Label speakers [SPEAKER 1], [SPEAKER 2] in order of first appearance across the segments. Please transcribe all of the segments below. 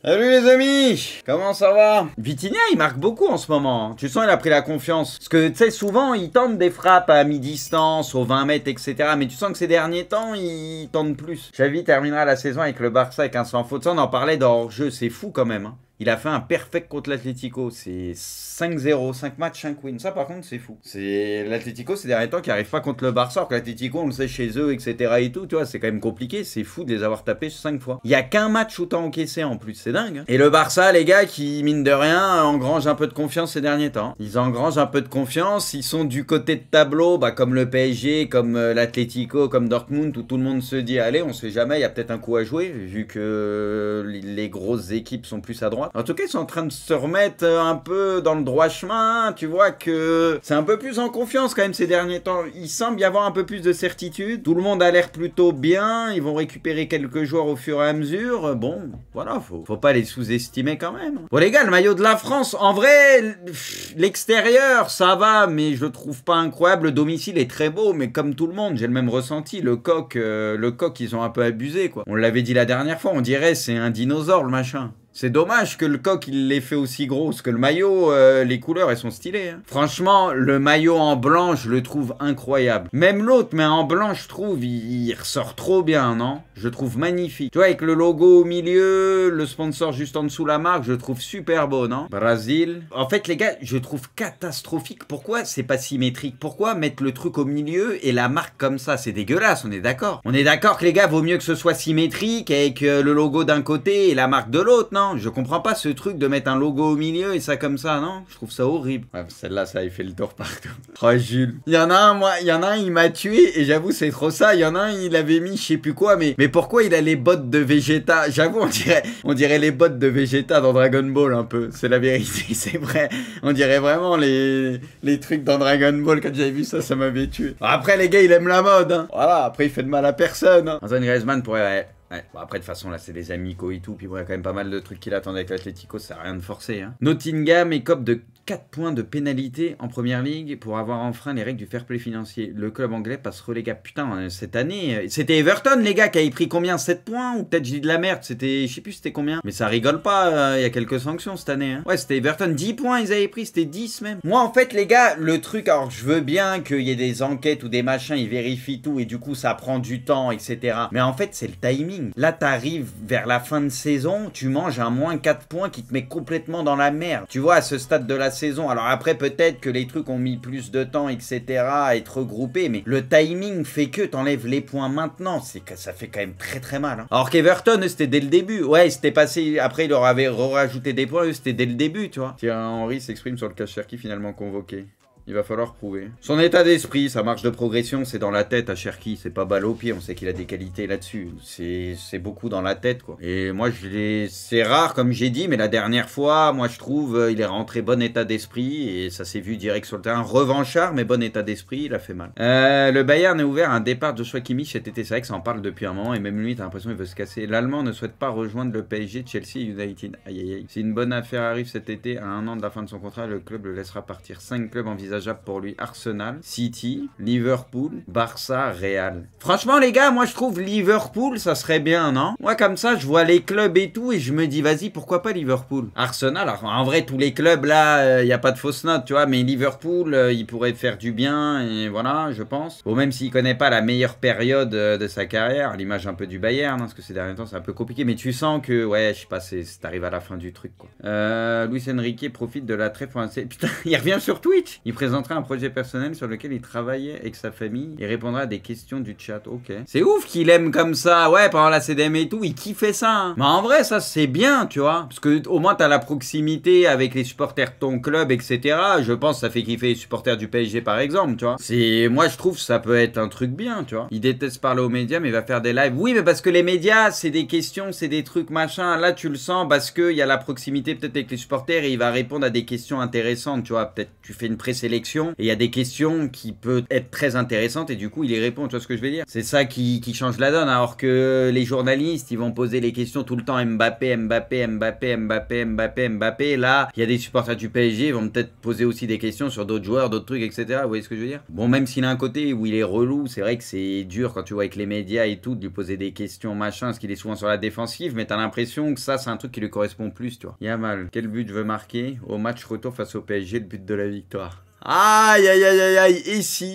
[SPEAKER 1] Salut les amis, comment ça va? Vitinha il marque beaucoup en ce moment, tu sens il a pris la confiance. Parce que tu sais souvent il tente des frappes à mi-distance, aux 20 mètres etc. Mais tu sens que ces derniers temps il tente plus. Xavi terminera la saison avec le Barça avec un sans faute. Ça on en parlait dans hors-jeu, c'est fou quand même hein. Il a fait un perfect contre l'Atlético, c'est 5-0, 5 matchs, 5 wins. Ça par contre c'est fou. C'est l'Atlético ces derniers temps qui arrive pas contre le Barça, alors que l'Atlético on le sait chez eux etc. et tout, tu vois, c'est quand même compliqué, c'est fou de les avoir tapés 5 fois. Il y a qu'un match où t'as encaissé en plus, c'est dingue. Hein. Et le Barça les gars qui mine de rien engrange un peu de confiance ces derniers temps. Ils engrangent un peu de confiance, ils sont du côté de tableau, bah, comme le PSG, comme l'Atlético, comme Dortmund, où tout le monde se dit allez on sait jamais, il y a peut-être un coup à jouer, vu que les grosses équipes sont plus à droite. En tout cas, ils sont en train de se remettre un peu dans le droit chemin. Tu vois que c'est un peu plus en confiance quand même ces derniers temps. Il semble y avoir un peu plus de certitude. Tout le monde a l'air plutôt bien. Ils vont récupérer quelques joueurs au fur et à mesure. Bon, voilà, faut pas les sous-estimer quand même. Bon les gars, le maillot de la France, en vrai, l'extérieur, ça va, mais je le trouve pas incroyable. Le domicile est très beau, mais comme tout le monde, j'ai le même ressenti. Le coq, ils ont un peu abusé, quoi. On l'avait dit la dernière fois, on dirait c'est un dinosaure, le machin. C'est dommage que le coq il l'ait fait aussi gros, parce que le maillot, les couleurs elles sont stylées. Hein. Franchement, le maillot en blanc, je le trouve incroyable. Même l'autre, mais en blanc, je trouve, il ressort trop bien, non? Je le trouve magnifique. Tu vois, avec le logo au milieu, le sponsor juste en dessous la marque, je le trouve super beau, non? Brésil. En fait, les gars, je trouve catastrophique. Pourquoi c'est pas symétrique? Pourquoi mettre le truc au milieu et la marque comme ça? C'est dégueulasse, on est d'accord. On est d'accord que les gars, vaut mieux que ce soit symétrique avec le logo d'un côté et la marque de l'autre, non? Je comprends pas ce truc de mettre un logo au milieu et ça comme ça, non? Je trouve ça horrible. Ouais, celle-là, ça avait fait le tour partout. Oh, Jules. Il y en a un, il m'a tué et j'avoue, c'est trop ça. Il y en a un, il avait mis je sais plus quoi, mais pourquoi il a les bottes de Vegeta? J'avoue, on dirait les bottes de Vegeta dans Dragon Ball un peu. C'est la vérité, c'est vrai. On dirait vraiment les trucs dans Dragon Ball. Quand j'avais vu ça, ça m'avait tué. Après, les gars, il aime la mode, hein. Voilà, après, il fait de mal à personne, hein. Antoine Griezmann pourrait... Ouais, bon après de toute façon là c'est les amicaux et tout, puis bon, il y a quand même pas mal de trucs qu'il attendait avec l'Atlético, ça sert à rien de forcer. Hein. Nottingham écope de 4 points de pénalité en première ligue pour avoir enfreint les règles du fair play financier. Le club anglais passe relégable. Putain, cette année, c'était Everton les gars qui avait pris combien? 7 points? Ou peut-être je dis de la merde, c'était, je sais plus c'était combien. Mais ça rigole pas, il y a quelques sanctions cette année. Hein. Ouais c'était Everton, 10 points ils avaient pris, c'était 10 même. Moi en fait les gars, le truc, alors je veux bien qu'il y ait des enquêtes ou des machins, ils vérifient tout et du coup ça prend du temps etc. Mais en fait c'est le timing. Là t'arrives vers la fin de saison, tu manges un moins 4 points qui te met complètement dans la merde. Tu vois, à ce stade de la saison. Alors après, peut-être que les trucs ont mis plus de temps, etc. à être regroupés, mais le timing fait que t'enlèves les points maintenant. C'est que ça fait quand même très très mal. Hein. Alors qu'Everton, c'était dès le début. Ouais, c'était passé. Après, il leur avait rajouté des points, c'était dès le début, tu vois. Tiens, Henry s'exprime sur le cas Cherki finalement convoqué. Il va falloir prouver. Son état d'esprit, sa marge de progression, c'est dans la tête à Cherki. C'est pas balle au pied. On sait qu'il a des qualités là-dessus. C'est beaucoup dans la tête, quoi. Et moi, c'est rare, comme j'ai dit, mais la dernière fois, moi, je trouve, il est rentré bon état d'esprit. Et ça s'est vu direct sur le terrain. Revanchard, mais bon état d'esprit, il a fait mal. Le Bayern est ouvert à un départ de Joshua Kimmich cet été. C'est vrai que ça en parle depuis un moment. Et même lui, t'as l'impression qu'il veut se casser. L'Allemand ne souhaite pas rejoindre le PSG, Chelsea et United. Aïe, aïe, aïe. Si une bonne affaire arrive cet été, à 1 an de la fin de son contrat, le club le laissera partir. 5 clubs envisageables pour lui: Arsenal, City, Liverpool, Barça, Real. Franchement les gars, moi je trouve Liverpool ça serait bien, non? Moi comme ça je vois les clubs et tout et je me dis vas-y pourquoi pas Liverpool. Arsenal, alors, en vrai tous les clubs là, il n'y a pas de fausse note tu vois, mais Liverpool il pourrait faire du bien et voilà je pense. Bon même s'il connaît pas la meilleure période de sa carrière, à l'image un peu du Bayern, hein, parce que ces derniers temps c'est un peu compliqué, mais tu sens que ouais je sais pas, t'arrives à la fin du truc quoi. Luis Enrique profite de la trêve pour putain il revient sur Twitch. Il présentera un projet personnel sur lequel il travaillait avec sa famille et répondra à des questions du chat. Ok. C'est ouf qu'il aime comme ça. Ouais, pendant la CDM et tout, il kiffait ça. Hein. Mais en vrai, ça c'est bien, tu vois. Parce que au moins t'as la proximité avec les supporters de ton club, etc. Je pense que ça fait kiffer les supporters du PSG par exemple, tu vois. Moi je trouve que ça peut être un truc bien, tu vois. Il déteste parler aux médias, mais il va faire des lives. Oui, mais parce que les médias, c'est des questions, c'est des trucs machin. Là, tu le sens parce qu'il y a la proximité peut-être avec les supporters et il va répondre à des questions intéressantes, tu vois. Peut-être tu fais une présélection sélection et il y a des questions qui peuvent être très intéressantes et du coup il y répond, tu vois ce que je veux dire? C'est ça qui change la donne, alors que les journalistes ils vont poser les questions tout le temps Mbappé, Mbappé, Mbappé, Mbappé, Mbappé, Mbappé. Là, il y a des supporters du PSG, ils vont peut-être poser aussi des questions sur d'autres joueurs, d'autres trucs, etc. Vous voyez ce que je veux dire? Bon, même s'il a un côté où il est relou, c'est vrai que c'est dur quand tu vois avec les médias et tout, de lui poser des questions, machin, parce qu'il est souvent sur la défensive, mais t'as l'impression que ça, c'est un truc qui lui correspond plus, tu vois. Yamal, quel but je veux marquer au match retour face au PSG, le but de la victoire? Aïe aïe aïe aïe aïe,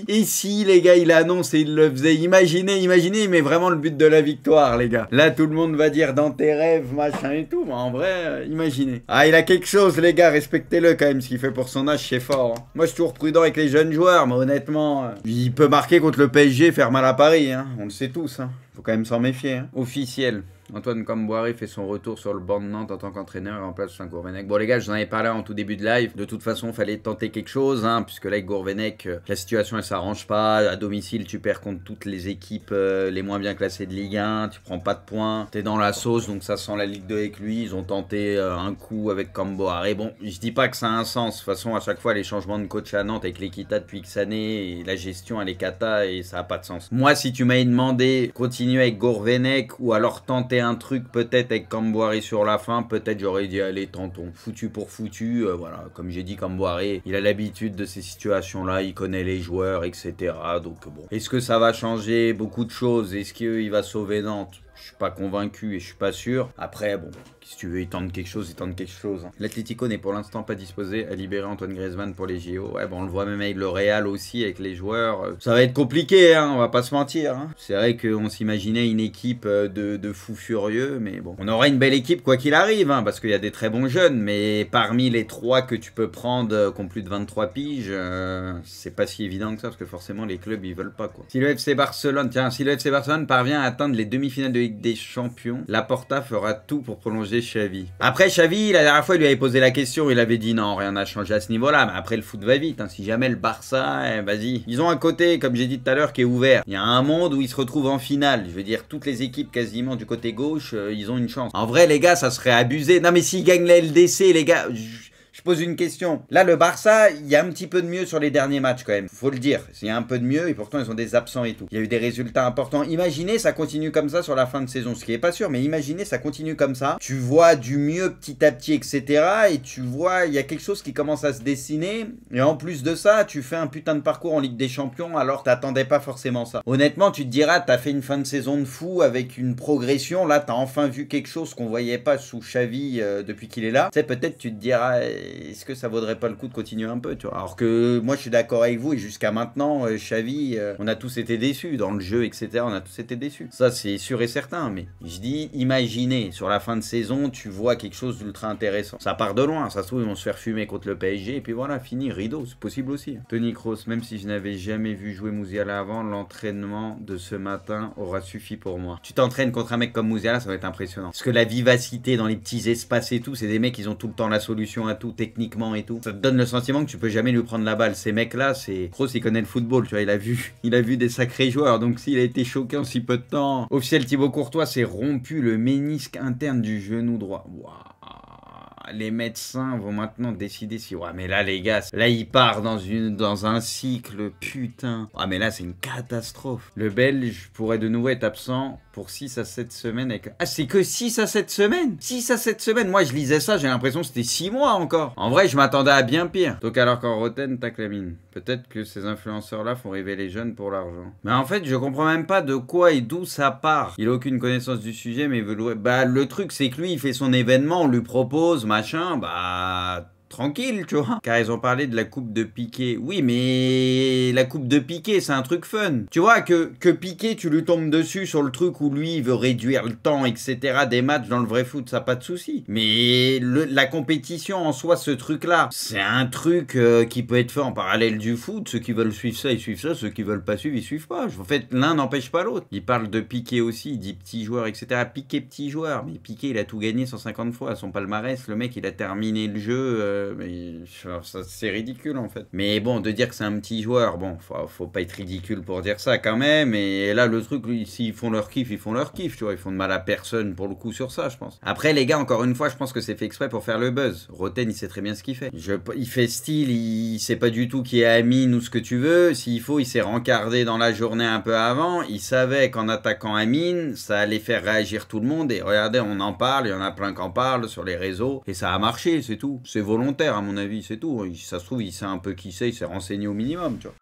[SPEAKER 1] et si les gars il annonce et il le faisait, imaginez, mais vraiment le but de la victoire les gars. Là tout le monde va dire dans tes rêves, machin et tout, mais en vrai, imaginez. Ah il a quelque chose les gars, respectez-le quand même, ce qu'il fait pour son âge c'est fort. Hein. Moi je suis toujours prudent avec les jeunes joueurs, mais honnêtement, il peut marquer contre le PSG et faire mal à Paris, hein. On le sait tous, hein. Faut quand même s'en méfier. Hein. Officiel. Antoine Camboire fait son retour sur le banc de Nantes en tant qu'entraîneur et en place de Gourvenec. Bon les gars, je vous en avais parlé en tout début de live. De toute façon, il fallait tenter quelque chose, hein, puisque là avec Gourvenec, la situation elle s'arrange pas. À domicile, tu perds contre toutes les équipes les moins bien classées de Ligue 1. Tu prends pas de points. T'es dans la sauce, donc ça sent la Ligue 2 avec lui. Ils ont tenté un coup avec Camboire. Bon, je dis pas que ça a un sens. De toute façon, à chaque fois, les changements de coach à Nantes avec l'Equita depuis X années et la gestion elle est cata et ça a pas de sens. Moi, si tu m'avais demandé continuer avec Gourvenec ou alors tenter un truc peut-être avec Camboire sur la fin, peut-être j'aurais dit allez tentons, foutu pour foutu, voilà, comme j'ai dit Camboire, il a l'habitude de ces situations là, il connaît les joueurs etc, donc bon, est-ce que ça va changer beaucoup de choses, est-ce qu'il va sauver Nantes? Je suis pas convaincu et je suis pas sûr. Après, bon, si tu veux, il tente quelque chose, il tente quelque chose. Hein. L'Atlético n'est pour l'instant pas disposé à libérer Antoine Griezmann pour les JO. Ouais, bon, on le voit même avec le Real aussi, avec les joueurs. Ça va être compliqué, hein, on va pas se mentir. Hein. C'est vrai qu'on s'imaginait une équipe de fous furieux, mais bon. On aura une belle équipe quoi qu'il arrive, hein, parce qu'il y a des très bons jeunes, mais parmi les 3 que tu peux prendre qui ont plus de 23 piges, c'est pas si évident que ça, parce que forcément les clubs ils veulent pas quoi. Si le FC Barcelone, tiens, si le FC Barcelone parvient à atteindre les demi-finales de Ligue des Champions, Laporta fera tout pour prolonger Xavi. Après Xavi, la dernière fois il lui avait posé la question, il avait dit non, rien n'a changé à ce niveau-là, mais après le foot va vite, hein. Si jamais le Barça, vas-y. Ils ont un côté, comme j'ai dit tout à l'heure, qui est ouvert. Il y a un monde où ils se retrouvent en finale. Je veux dire, toutes les équipes quasiment du côté gauche, ils ont une chance. En vrai les gars, ça serait abusé. Non mais s'ils gagnent la LDC, les gars... Je pose une question. Là, le Barça, il y a un petit peu de mieux sur les derniers matchs quand même. Faut le dire. Il y a un peu de mieux et pourtant ils ont des absents et tout. Il y a eu des résultats importants. Imaginez, ça continue comme ça sur la fin de saison. Ce qui est pas sûr, mais imaginez, ça continue comme ça. Tu vois du mieux petit à petit, etc. Et tu vois, il y a quelque chose qui commence à se dessiner. Et en plus de ça, tu fais un putain de parcours en Ligue des Champions alors t'attendais pas forcément ça. Honnêtement, tu te diras, t'as fait une fin de saison de fou avec une progression. Là, t'as enfin vu quelque chose qu'on voyait pas sous Xavi depuis qu'il est là. Tu sais, peut-être tu te diras... Est-ce que ça vaudrait pas le coup de continuer un peu, tu vois? Alors que moi je suis d'accord avec vous et jusqu'à maintenant Xavi, on a tous été déçus dans le jeu etc, on a tous été déçus, ça c'est sûr et certain, mais je dis imaginez sur la fin de saison tu vois quelque chose d'ultra intéressant, ça part de loin, ça se trouve ils vont se faire fumer contre le PSG et puis voilà, fini, rideau, c'est possible aussi. Tony Kroos, même si je n'avais jamais vu jouer Musiala avant, l'entraînement de ce matin aura suffi pour moi. Tu t'entraînes contre un mec comme Musiala, ça va être impressionnant, parce que la vivacité dans les petits espaces et tout, c'est des mecs ils ont tout le temps la solution à tout techniquement et tout. Ça te donne le sentiment que tu peux jamais lui prendre la balle. Ces mecs-là, c'est... Kroos, il connaît le football, tu vois, il a vu des sacrés joueurs. Donc s'il a été choqué en si peu de temps... Officiel Thibaut Courtois s'est rompu le ménisque interne du genou droit. Waouh. Les médecins vont maintenant décider si... Ouais, mais là, les gars, là, il part dans un cycle, putain. Ah, mais là, c'est une catastrophe. Le Belge pourrait de nouveau être absent pour 6 à 7 semaines avec... Ah, c'est que 6 à 7 semaines 6 à 7 semaines. Moi, je lisais ça, j'ai l'impression que c'était 6 mois encore. En vrai, je m'attendais à bien pire. Donc, alors qu'en Roten, tac la mine. Peut-être que ces influenceurs-là font rêver les jeunes pour l'argent. Mais en fait, je comprends même pas de quoi et d'où ça part. Il a aucune connaissance du sujet, mais il veut louer... Bah, le truc, c'est que lui, il fait son événement, on lui propose, machin, bah... tranquille, tu vois. Car ils ont parlé de la coupe de Piqué. Oui, mais la coupe de Piqué, c'est un truc fun. Tu vois, que Piqué, tu lui tombes dessus sur le truc où lui, il veut réduire le temps, etc. des matchs dans le vrai foot, ça pas de souci. Mais la compétition en soi, ce truc-là, c'est un truc qui peut être fait en parallèle du foot. Ceux qui veulent suivre ça, ils suivent ça. Ceux qui veulent pas suivre, ils suivent pas. En fait, l'un n'empêche pas l'autre. Il parle de Piqué aussi, il dit petit joueur, etc. Piqué, petit joueur. Mais Piqué, il a tout gagné 150 fois à son palmarès. Le mec, il a terminé le jeu... mais c'est ridicule en fait. Mais bon, de dire que c'est un petit joueur, bon, faut pas être ridicule pour dire ça quand même. Et là, le truc, s'ils font leur kiff, ils font leur kiff, tu vois. Ils font de mal à personne pour le coup sur ça, je pense. Après, les gars, encore une fois, je pense que c'est fait exprès pour faire le buzz. Roten, il sait très bien ce qu'il fait. Il fait style, il sait pas du tout qui est Amine ou ce que tu veux. S'il faut, il s'est rencardé dans la journée un peu avant. Il savait qu'en attaquant Amine, ça allait faire réagir tout le monde. Et regardez, on en parle, il y en a plein qui en parlent sur les réseaux. Et ça a marché, c'est tout. C'est volontaire, à mon avis, c'est tout. Ça se trouve, il sait un peu qui c'est, il s'est renseigné au minimum, tu vois.